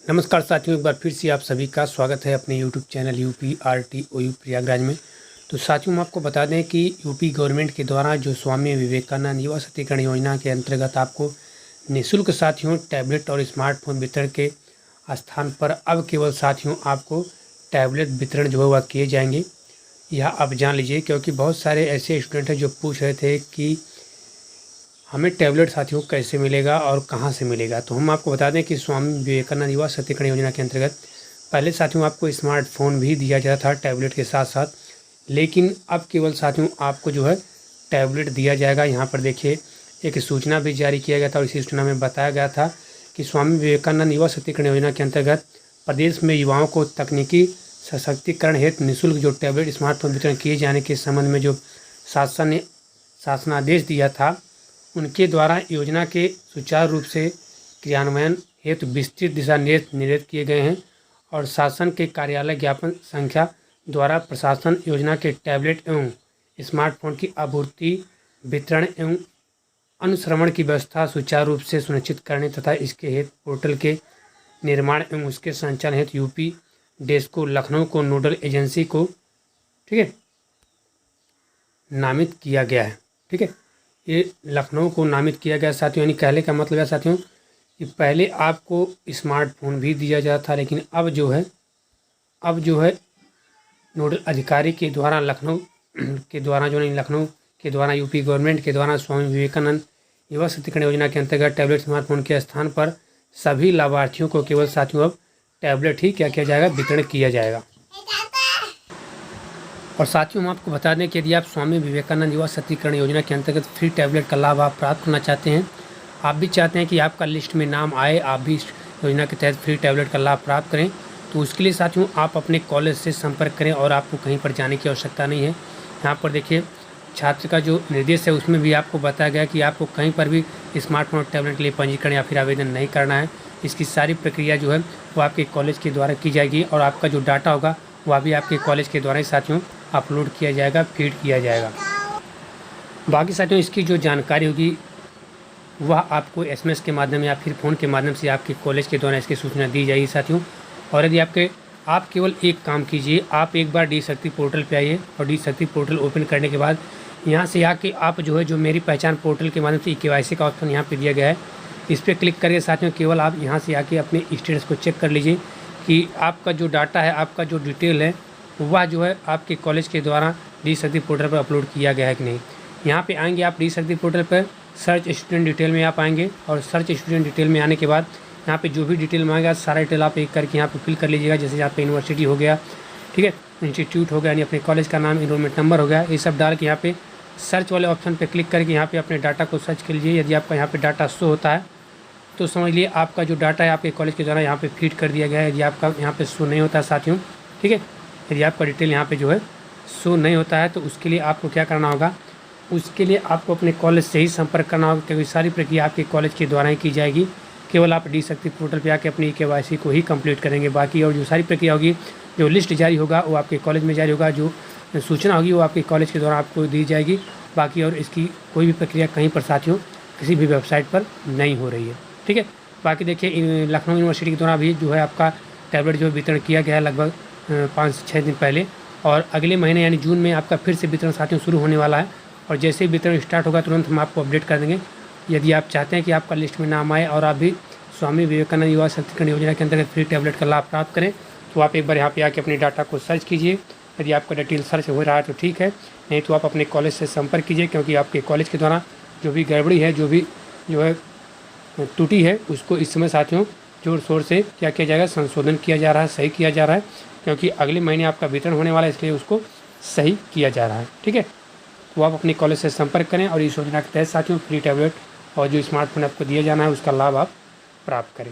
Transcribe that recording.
नमस्कार साथियों, एक बार फिर से आप सभी का स्वागत है अपने यूट्यूब चैनल UPRTOU प्रयागराज में। तो साथियों, हम आपको बता दें कि यूपी गवर्नमेंट के द्वारा जो स्वामी विवेकानंद युवा शक्तिकरण योजना के अंतर्गत आपको निःशुल्क साथियों टैबलेट और स्मार्टफोन वितरण के स्थान पर अब केवल साथियों आपको टैबलेट वितरण जो है वह किए जाएंगे। यह आप जान लीजिए, क्योंकि बहुत सारे ऐसे स्टूडेंट हैं जो पूछ रहे थे कि हमें टैबलेट साथियों कैसे मिलेगा और कहाँ से मिलेगा। तो हम आपको बता दें कि स्वामी विवेकानंद युवा शक्तिकरण योजना के अंतर्गत पहले साथियों आपको स्मार्टफोन भी दिया जाता था टैबलेट के साथ साथ, लेकिन अब केवल साथियों आपको जो है टैबलेट दिया जाएगा। यहाँ पर देखिए, एक सूचना भी जारी किया गया था और इसी सूचना में बताया गया था कि स्वामी विवेकानंद युवा शक्तिकरण योजना के अंतर्गत प्रदेश में युवाओं को तकनीकी सशक्तिकरण हेतु निःशुल्क जो टैबलेट स्मार्टफोन वितरण किए जाने के संबंध में जो शासन ने शासनादेश दिया था, उनके द्वारा योजना के सुचारू रूप से क्रियान्वयन हेतु विस्तृत दिशा निर्देश किए गए हैं और शासन के कार्यालय ज्ञापन संख्या द्वारा प्रशासन योजना के टैबलेट एवं स्मार्टफोन की आपूर्ति, वितरण एवं अनुश्रवण की व्यवस्था सुचारू रूप से सुनिश्चित करने तथा इसके हेतु पोर्टल के निर्माण एवं उसके संचालन हेतु यूपी डेस्को लखनऊ को नोडल एजेंसी को नामित किया गया है। ठीक है, ये लखनऊ को नामित किया गया साथियों। यानी कहने का मतलब है साथियों कि पहले आपको स्मार्टफोन भी दिया जाता था, लेकिन अब जो है नोडल अधिकारी के द्वारा लखनऊ के द्वारा यूपी गवर्नमेंट के द्वारा स्वामी विवेकानंद युवा शक्तिकरण योजना के अंतर्गत टैबलेट स्मार्टफोन के स्थान पर सभी लाभार्थियों को केवल साथियों अब टैबलेट ही क्या किया जाएगा, वितरण किया जाएगा। और साथियों, हम आपको बता दें कि यदि आप स्वामी विवेकानंद युवा शक्तिकरण योजना के अंतर्गत फ्री टैबलेट का लाभ आप प्राप्त करना चाहते हैं, आप भी चाहते हैं कि आपका लिस्ट में नाम आए, आप भी इस योजना के तहत फ्री टैबलेट का लाभ प्राप्त करें, तो उसके लिए साथियों आप अपने कॉलेज से संपर्क करें और आपको कहीं पर जाने की आवश्यकता नहीं है। यहाँ पर देखिए, छात्र का जो निर्देश है उसमें भी आपको बताया गया कि आपको कहीं पर भी स्मार्टफोन टैबलेट के लिए पंजीकरण या फिर आवेदन नहीं करना है। इसकी सारी प्रक्रिया जो है वो आपके कॉलेज के द्वारा की जाएगी और आपका जो डाटा होगा वह भी आपके कॉलेज के द्वारा ही साथियों अपलोड किया जाएगा, फीड किया जाएगा। बाकी साथियों इसकी जो जानकारी होगी वह आपको SMS के माध्यम या फिर फ़ोन के माध्यम से आपके कॉलेज के द्वारा इसकी सूचना दी जाएगी साथियों। और यदि आप केवल एक काम कीजिए, आप एक बार डी शक्ति पोर्टल पे आइए और डी शक्ति पोर्टल ओपन करने के बाद यहाँ से आके आप जो मेरी पहचान पोर्टल के माध्यम से KYC का ऑप्शन यहाँ पर दिया गया है, इस पर क्लिक करके साथियों केवल आप यहाँ से आके अपने स्टेटस को चेक कर लीजिए कि आपका जो डाटा है, आपका जो डिटेल है वह जो है आपके कॉलेज के द्वारा डी शक्ति पोर्टल पर अपलोड किया गया है कि नहीं। यहाँ पे आएंगे आप डी शक्ति पोर्टल पर, सर्च स्टूडेंट डिटेल में आप आएंगे और सर्च स्टूडेंट डिटेल में आने के बाद यहाँ पे जो भी डिटेल मांगेगा सारा डिटेल आप एक करके यहाँ पे फिल कर लीजिएगा। जैसे यहाँ पे यूनिवर्सिटी हो गया, ठीक है, इंस्टीट्यूट हो गया, यानी अपने कॉलेज का नाम, इनरोलमेंट नंबर हो गया, ये सब डाल के यहाँ पे सर्च वाले ऑप्शन पर क्लिक करके यहाँ पर अपने डाटा को सर्च कर लीजिए। यदि आपका यहाँ पर डाटा शो होता है तो समझ लिए आपका जो डाटा है आपके कॉलेज के द्वारा यहाँ पे फीड कर दिया गया है। यदि आपका यहाँ पे शो नहीं होता साथियों, ठीक है, यदि आपका डिटेल यहाँ पे जो है शो नहीं होता है तो उसके लिए आपको क्या करना होगा, उसके लिए आपको अपने कॉलेज से ही संपर्क करना होगा, क्योंकि सारी प्रक्रिया आपके कॉलेज के द्वारा ही की जाएगी। केवल आप डी शक्ति पोर्टल पर आके अपनी KYC को ही कंप्लीट करेंगे। बाकी और जो सारी प्रक्रिया होगी, जो लिस्ट जारी होगा वो आपके कॉलेज में जारी होगा, जो सूचना होगी वो आपके कॉलेज के द्वारा आपको दी जाएगी। बाकी और इसकी कोई भी प्रक्रिया कहीं पर साथियों किसी भी वेबसाइट पर नहीं हो रही है। ठीक है, बाकी देखिए लखनऊ यूनिवर्सिटी के द्वारा भी जो है आपका टैबलेट जो वितरण किया गया है लगभग 5 से 6 दिन पहले, और अगले महीने यानी जून में आपका फिर से वितरण साथियों शुरू होने वाला है। और जैसे ही वितरण स्टार्ट होगा तुरंत हम आपको अपडेट कर देंगे। यदि आप चाहते हैं कि आपका लिस्ट में नाम आए और आप भी स्वामी विवेकानंद युवा शक्तिकरण योजना के अंतर्गत फ्री टैबलेट का लाभ प्राप्त करें, तो आप एक बार यहाँ पर आके अपने डाटा को सर्च कीजिए। यदि आपका डिटेल सर्च हो रहा है तो ठीक है, नहीं तो आप अपने कॉलेज से संपर्क कीजिए, क्योंकि आपके कॉलेज के द्वारा जो भी गड़बड़ी है, जो है त्रुटि है, उसको इस समय साथियों जोर शोर से क्या किया जाएगा, संशोधन किया जा रहा है, सही किया जा रहा है, क्योंकि अगले महीने आपका वितरण होने वाला है, इसलिए उसको सही किया जा रहा है। ठीक है, तो आप अपने कॉलेज से संपर्क करें और इस योजना के तहत साथियों फ्री टैबलेट और जो स्मार्टफोन आपको दिया जाना है उसका लाभ आप प्राप्त करें।